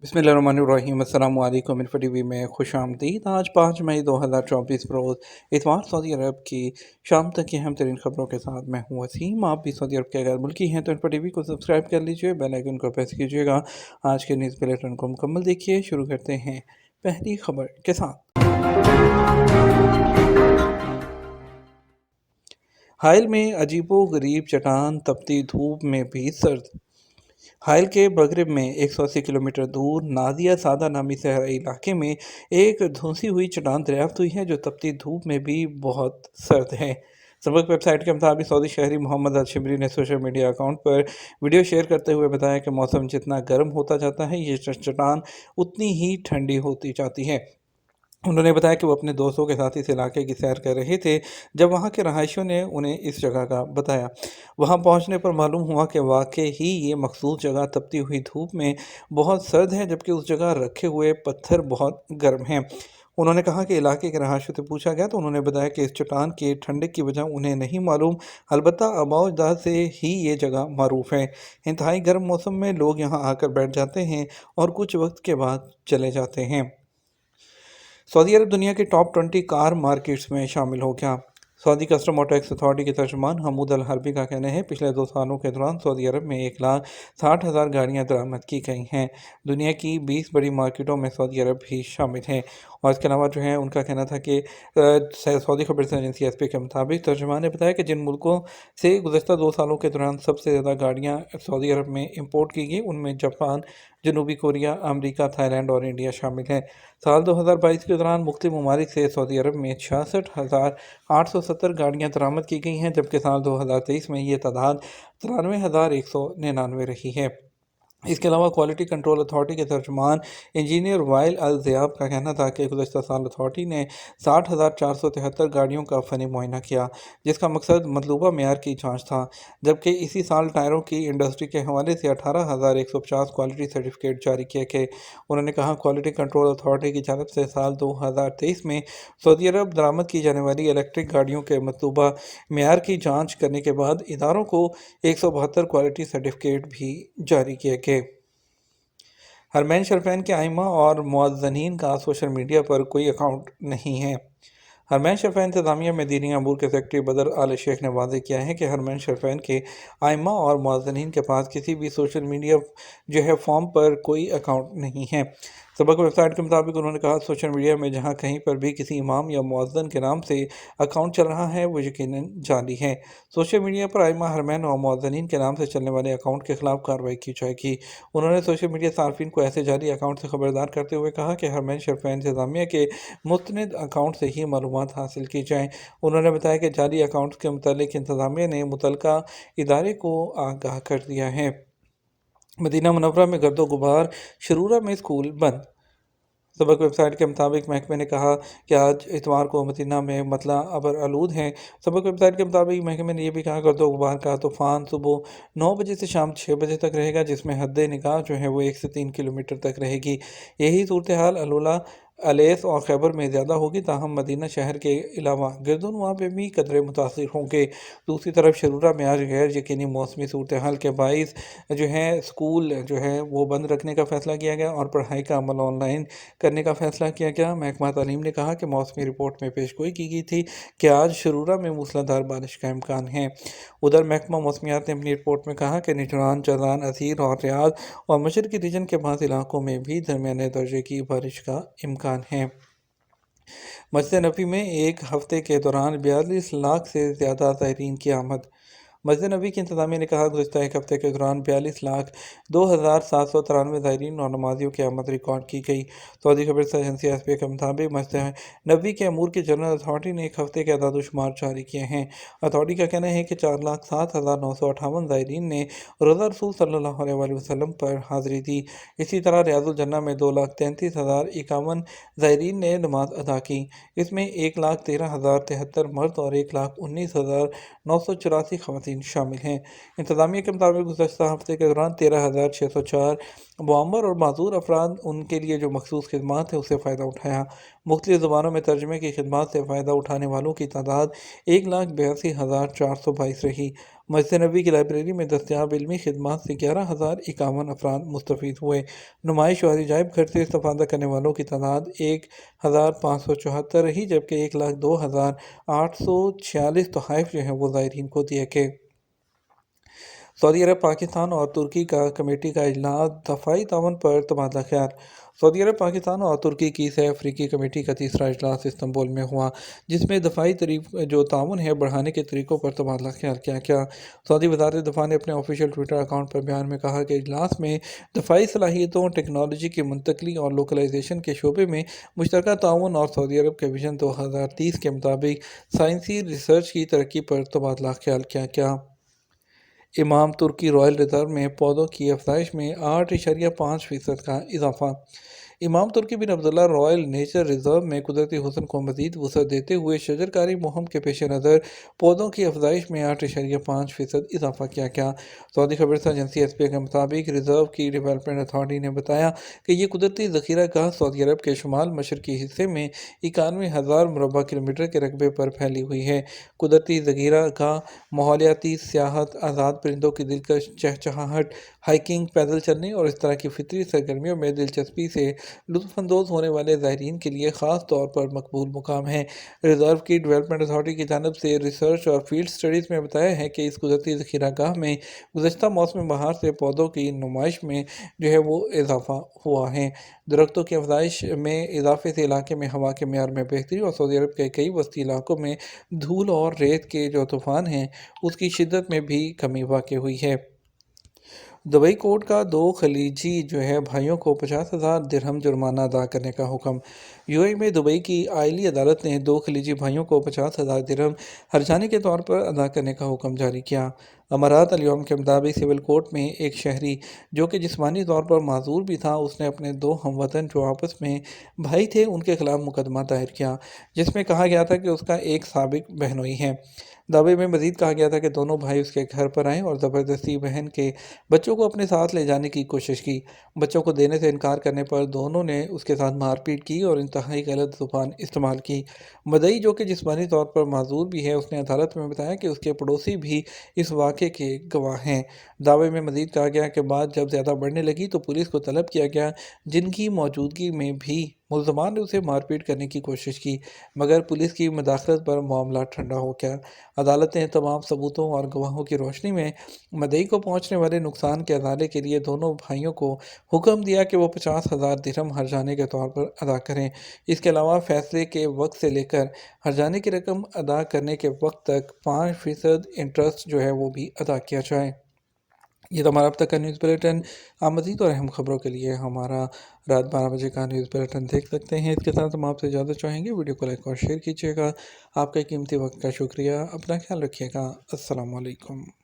बिस्मिल्लाहिर्रहमानिर्रहीम अस्सलामु अलैकुम इन्फो टीवी में खुश आमदीद। आज 5 मई 2024 रोज़ इतवार सऊदी अरब की शाम तक की अहम तरीन खबरों के साथ मैं हूँ वसीम। आप भी सऊदी अरब के गैर मुल्की हैं तो इन्फो टीवी को सब्सक्राइब कर लीजिए, बेल आइकन को प्रेस कीजिएगा। आज के न्यूज़ बुलेटिन को मुकम्मल देखिए। शुरू करते हैं पहली खबर के साथ। हाइल में अजीबो गरीब चट्टान, तपती धूप में भी सर्द। हाइल के मगरिब में 180 किलोमीटर दूर नादिया सादा नामी सहराई इलाके में एक धुंसी हुई चट्टान दरियाफ्त हुई है जो तपती धूप में भी बहुत सर्द है। सबक वेबसाइट के मुताबिक सऊदी शहरी मोहम्मद अल शिमरी ने सोशल मीडिया अकाउंट पर वीडियो शेयर करते हुए बताया कि मौसम जितना गर्म होता जाता है ये चट्टान उतनी ही ठंडी होती जाती है। उन्होंने बताया कि वो अपने दोस्तों के साथ इस इलाके की सैर कर रहे थे जब वहाँ के रहायशियों ने उन्हें इस जगह का बताया। वहाँ पहुँचने पर मालूम हुआ कि वाकई ही ये मखसूस जगह तपती हुई धूप में बहुत सर्द है, जबकि उस जगह रखे हुए पत्थर बहुत गर्म हैं। उन्होंने कहा कि इलाके के रहायशियों से पूछा गया तो उन्होंने बताया कि इस चट्टान के ठंडक की वजह उन्हें नहीं मालूम, अलबत्ता आबाओजाद से ही ये जगह मरूफ है। इंतहाई गर्म मौसम में लोग यहाँ आकर बैठ जाते हैं और कुछ वक्त के बाद चले जाते हैं। सऊदी अरब दुनिया के टॉप 20 कार मार्केट्स में शामिल हो गया। सऊदी कस्टम और टैक्स अथॉरिटी के तर्जुमान हमूद अल हरबी का कहना है पिछले 2 सालों के दौरान सऊदी अरब में 1,60,000 गाड़ियां दरामद की गई हैं। दुनिया की 20 बड़ी मार्केटों में सऊदी अरब भी शामिल है। और इसके अलावा जो है उनका कहना था कि सऊदी खबर एजेंसी एसपी के मुताबिक तर्जुमान ने बताया कि जिन मुल्कों से गुज़श्ता 2 सालों के दौरान सबसे ज़्यादा गाड़ियाँ सऊदी अरब में इम्पोर्ट की गई उनमें जापान, जनूबी कोरिया, अमरीका, थाईलैंड और इंडिया शामिल हैं। साल 2022 के दौरान मुख्तलिफ ममालिक से सऊदी अरब में 66,870 गाड़ियाँ दरामद की गई हैं, जबकि साल 2023 में ये तादाद 93,199 रही है। इसके अलावा क्वालिटी कंट्रोल अथॉरिटी के तर्जुमान इंजीनियर वाइल अल ज़ियाब का कहना था कि गुज़श्ता साल अथॉरिटी ने 60,473 गाड़ियों का फ़नी मुआयना किया, जिसका मकसद मतलूबा मेयार की जांच था, जबकि इसी साल टायरों की इंडस्ट्री के हवाले से 18,150 क्वालिटी सर्टिफिकेट जारी किए गए। उन्होंने कहा क्वालिटी कंट्रोल अथॉरिटी की जानब से साल 2023 में सऊदी अरब दरामद की जाने वाली इलेक्ट्रिक गाड़ियों के मतलूबा मेयार की जाँच करने के बाद इदारों को 172 क्वालिटी सर्टिफिकेट भी जारी किए गए। हरमैन शरफैन के आइमा और मुअज़्ज़िनीन का सोशल मीडिया पर कोई अकाउंट नहीं है। हरमैन शरफैन इंतज़ामिया में दीनी अमूर के सेक्रेटरी बदर आल शेख ने वाज़ेह किया है कि हरमैन शरफैन के आइमा और मुअज़्ज़िनीन के पास किसी भी सोशल मीडिया जो है फॉर्म पर कोई अकाउंट नहीं है। सबक वेबसाइट के मुताबिक उन्होंने कहा सोशल मीडिया में जहाँ कहीं पर भी किसी इमाम या मुअज़्ज़िन के नाम से अकाउंट चल रहा है वो यकीनन जाली है। सोशल मीडिया पर आइमा, हरमैन और मुअज़्ज़िनीन के नाम से चलने वाले अकाउंट के खिलाफ कार्रवाई की जाएगी। उन्होंने सोशल मीडिया सार्फिन को ऐसे जाली अकाउंट से खबरदार करते हुए कहा कि हरमैन शरफैन इंतज़ामिया के मुस्तनद अकाउंट से ही मालूमात हासिल की जाएँ। उन्होंने बताया कि जाली अकाउंट्स के मुतालिक इंतज़ामिया ने मुतलका इदारे को आगाह कर दिया है। मदीना मुनव्वरा में गर्दो गुबार, शरूरा में स्कूल बंद। सबक वेबसाइट के मुताबिक महकमे ने कहा कि आज इतवार को मदीना में मतला अबर आलूद हैं। सबक वेबसाइट के मुताबिक महकमे ने यह भी कहा गर्दो गुबार का तूफ़ान सुबह 9 बजे से शाम 6 बजे तक रहेगा, जिसमें हद निगाह जो है वो 1 से 3 किलोमीटर तक रहेगी। यही सूरत हाल अलोला, अलेस और खैबर में ज़्यादा होगी, ताहम मदीना शहर के अलावा गिरदुनवा में भी कदरे मुतासिर होंगे। दूसरी तरफ शरूरा में आज गैर यकीनी मौसमी सूरत हाल के बाइस जो है स्कूल जो है वो बंद रखने का फ़ैसला किया गया और पढ़ाई का अमल ऑनलाइन करने का फ़ैसला किया गया। महकमा तालीम ने कहा कि मौसमी रिपोर्ट में पेशगोई की गई थी कि आज शरूरा में मूसलाधार बारिश का इम्कान है। उधर महकमा मौसमियात ने अपनी रिपोर्ट में कहा कि निजरान, जज़ान, असीर और रियाद और मशरकी रीजन के बाज़ इलाकों में भी दरमियाने दर्जे की बारिश का इम्कान है। मस्जिद नबी में एक हफ्ते के दौरान 42 लाख से ज़्यादा ज़ायरीन की आमद। मस्जिद नबी की इंतज़ामिया ने कहा गुज़श्ता एक हफ्ते के दौरान 42,02,793 ज़ायरीन और नमाजियों की आमद रिकॉर्ड की गई। सऊदी खबर एजेंसी एसपी के मुताबिक मस्जिद नबी के अमूर की जनरल अथॉरिटी ने एक हफ्ते के अदाद-ओ-शुमार जारी किए हैं। अथॉरिटी का कहना है कि 4,07,958 ज़ायरीन ने रोज़ा रसूल सल्लल्लाहु अलैहि वसल्लम पर हाज़िरी दी। इसी तरह रियाजुल जन्नह में 2,33,051 ज़ायरीन ने नमाज अदा की। इसमें 1,13,073 मर्द और 1,19,984 ख़वातीन शामिल हैं। इंतज़ामिया के मुताबिक गुज़श्ता हफ्ते के दौरान 13,604 मुअम्मर और माज़ूर अफराद उनके लिए जो मखसूस खिदमात है उससे फ़ायदा उठाया। मुख्तलिफ़ ज़ुबानों में तर्जमे की खिदमात से फ़ायदा उठाने वालों की तादाद 1,82,422 रही। مسجد نبوی کی لائبریری میں دستیاب علمی خدمات سے 11,051 افراد مستفید ہوئے۔ نمائش اور عجائب گھر سے استفادہ کرنے والوں کی تعداد 1,574 رہی، جبکہ 1,02,846 تحائف جو ہیں وہ زائرین کو دیے گئے۔ سعودی عرب، پاکستان اور ترکی کا کمیٹی کا اجلاس، دفاعی تعاون پر تبادلہ خیال۔ سعودی عرب، پاکستان اور ترکی کی سہ افریقی کمیٹی کا تیسرا اجلاس استنبول میں ہوا، جس میں دفاعی تعاون ہے بڑھانے کے طریقوں پر تبادلہ خیال کیا گیا۔ سعودی وزارت دفاع نے اپنے آفیشیل ٹویٹر اکاؤنٹ پر بیان میں کہا کہ اجلاس میں دفاعی صلاحیتوں، ٹیکنالوجی کی منتقلی اور لوکلائزیشن کے شعبے میں مشترکہ تعاون اور سعودی عرب کے وژن 2030 کے مطابق سائنسی ریسرچ کی ترقی پر تبادلہ خیال کیا گیا۔ امام ترکی رائل ریزرو میں پودوں کی افزائش میں 8.5% کا اضافہ۔ امام ترکی بن عبداللہ رائل نیچر ریزرو میں قدرتی حسن کو مزید وسعت دیتے ہوئے شجرکاری مہم کے پیش نظر پودوں کی افزائش میں 8.5% اضافہ کیا گیا۔ سعودی خبررساں ایجنسی SPA کے مطابق ریزرو کی ڈیولپمنٹ اتھارٹی نے بتایا کہ یہ قدرتی ذخیرہ گاہ سعودی عرب کے شمال مشرقی حصے میں 91,000 مربع کلومیٹر کے رقبے پر پھیلی ہوئی ہے۔ قدرتی ذخیرہ گاہ ماحولیاتی سیاحت، آزاد پرندوں کی دلکش چہچہاہٹ، ہائکنگ، پیدل چلنے اور اس طرح کی فطری سرگرمیوں میں دلچسپی سے لطف اندوز ہونے والے زائرین کے لیے خاص طور پر مقبول مقام ہے۔ ریزرو کی ڈیولپمنٹ اتھارٹی کی جانب سے ریسرچ اور فیلڈ سٹڈیز میں بتایا ہے کہ اس قدرتی ذخیرہ گاہ میں گزشتہ موسم بہار سے پودوں کی نمائش میں جو ہے وہ اضافہ ہوا ہے۔ درختوں کی افزائش میں اضافے سے علاقے میں ہوا کے معیار میں بہتری اور سعودی عرب کے کئی وسطی علاقوں میں دھول اور ریت کے جو طوفان ہیں اس کی شدت میں بھی کمی واقع ہوئی ہے۔ دبئی کورٹ کا 2 خلیجی بھائیوں کو 50,000 درہم جرمانہ ادا کرنے کا حکم۔ UAE میں دبئی کی عالی عدالت نے 2 خلیجی بھائیوں کو 50,000 درہم ہرجانے کے طور پر ادا کرنے کا حکم جاری کیا۔ امارات الیوم کے مطابق سول کورٹ میں ایک شہری جو کہ جسمانی طور پر معذور بھی تھا، اس نے اپنے 2 ہم وطن جو آپس میں بھائی تھے ان کے خلاف مقدمہ دائر کیا، جس میں کہا گیا تھا کہ اس کا ایک سابق بہنوئی ہے۔ دعوے میں مزید کہا گیا تھا کہ دونوں بھائی اس کے گھر پر آئے اور زبردستی بہن کے بچوں کو اپنے ساتھ لے جانے کی کوشش کی۔ بچوں کو دینے سے انکار کرنے پر دونوں نے اس کے ساتھ مار پیٹ کی اور انتہائی غلط زبان استعمال کی۔ مدعی جو کہ جسمانی طور پر معذور بھی ہے، اس نے عدالت میں بتایا کہ اس کے پڑوسی بھی اس واقعے کے گواہ ہیں۔ دعوے میں مزید کہا گیا کہ بات جب زیادہ بڑھنے لگی تو پولیس کو طلب کیا گیا، جن کی موجودگی میں بھی ملزمان نے اسے مار پیٹ کرنے کی کوشش کی، مگر پولیس کی مداخلت پر معاملہ ٹھنڈا ہو گیا۔ عدالت نے تمام ثبوتوں اور گواہوں کی روشنی میں مدعی کو پہنچنے والے نقصان کے ازالے کے لیے دونوں بھائیوں کو حکم دیا کہ وہ 50,000 درہم ہرجانے کے طور پر ادا کریں۔ اس کے علاوہ فیصلے کے وقت سے لے کر ہرجانے کی رقم ادا کرنے کے وقت تک 5% انٹرسٹ وہ بھی ادا کیا جائے۔ یہ تو ہمارا اب تک کا نیوز بلیٹن۔ آپ مزید اور اہم خبروں کے لیے ہمارا رات 12 بجے کا نیوز بلیٹن دیکھ سکتے ہیں۔ اس کے ساتھ ہم آپ سے اجازت چاہیں گے، ویڈیو کو لائک اور شیئر کیجیے گا۔ آپ کا قیمتی وقت کا شکریہ۔ اپنا خیال رکھیے گا۔ السلام علیکم۔